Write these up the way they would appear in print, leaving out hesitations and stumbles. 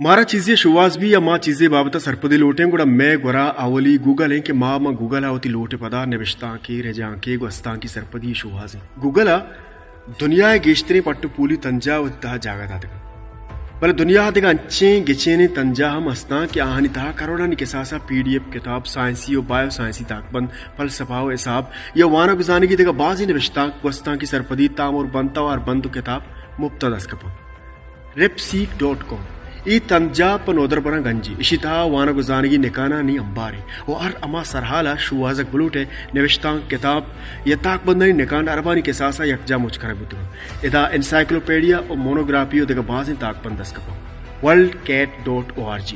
मारा चीजें शुवास भी या माँ चीजें बाबता सरपदी लोटे गुड़ा मैं गुरा आवली गूगल है कि माँ गूगल आवती लोटे पदा निविष्टा की रेजा के गस्ता की सरपदी शुवास गूगल दुनिया गेश्तने पट्टू पूली तंजा उत्ता जागा था बल दुनिया दिगा अच्छे गिचेने तंजा हम अस्ता कि आहनी तहा करोड़ा नि के सासा पीडीएफ किताब साइंसी और बायो साइंसी ताकबंद फलसफा व हिसाब या वाना गुजाने की दिगा बाजी निविष्टा गस्ता की सरपदी ताम और बनता और बंदु किताब मुफ्ता दस्कपो repseek.com ಈ ತಂಜಾ ಪನೋದರ ಬನ ಗಂಜಿ ಇಶಿತಾ ವಾನ ಗುಜಾನಗಿ ನಿಕಾನಾ ನಿ ಅಂಬಾರಿ ಓ ಅರ್ ಅಮಾ ಸರ್हाला ಶುವಾಜಕ್ ಬಲೂಟೆ ನಿವಿಷ್ತಾ ಕಿತಾಬ್ ಯತಾಕ್ ಬಂದನಿ ನಿಕಾನ್ ಅರಬಾನಿ के सासा यकजा मुचकर बुतु इदा एनसाइक्लोपीडिया और मोनोग्राफियो देगा बाजिन ताक बंदस कपो worldcat.org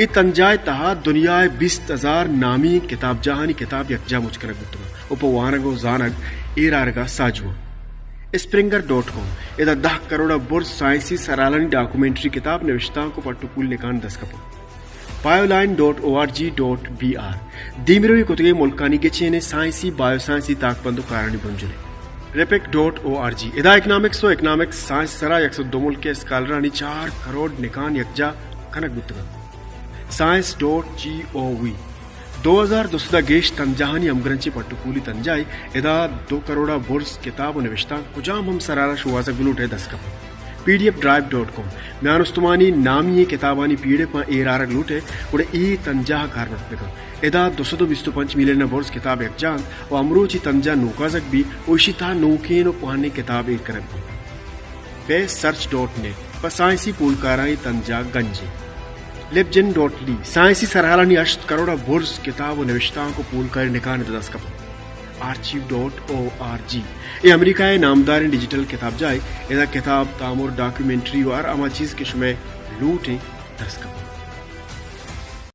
ई तंजाय तहा दुनिया 20,000 नामी किताब जहानी किताब यकजा मुचकर बुतु उप वानगो जानग एरारगा साजुआ स्प्रिंगर.com इधर 10 करोड़ बुर्ज साइंसी सरालनी डॉक्यूमेंट्री किताब निविष्टा को पट्टुकुल निकान दस्कपो bioline.org.br दीमिरोई कुतगे मुल्कानी के चेने साइंसी बायो साइंसी ताकबंदो कारणी बंजुले repic.org इधर इकोनॉमिक्स और इकोनॉमिक्स साइंस सरा 102 मुल्क के स्कॉलरानी 4 करोड़ निकान यकजा कनक गुतगा science.gov 2000 गेश तंजाहानी अमग्रंची पट्टुकूली तंजाई इदा 2 करोड़ा बुर्स किताब निविष्टा कुजाम हम सरारा शुवासा गुलूटे दस्कप pdfdrive.com म्यानुस्तुमानी नामी किताबानी पीड़े पा एरारा गुलूटे उड़े ई तंजाह कारमत्मिका इदा 225 मिलियन बुर्स किताब यकजान और अमरोची तंजा नौकाजक भी ओशिता नौकेनो पहाने किताब एक करब bestsearch.net पसाइसी पुलकाराई तंजा गंजी libgen.ly साइंसी सरहालानी 8 करोड़ बुर्स किताब और निविष्टाओं को पूल कर निकान दस्कप archive.org ये अमेरिका है नामदार डिजिटल किताब जाए इधर किताब तामुर डॉक्यूमेंट्री और अमा चीज के शुमे लूटे दस्कप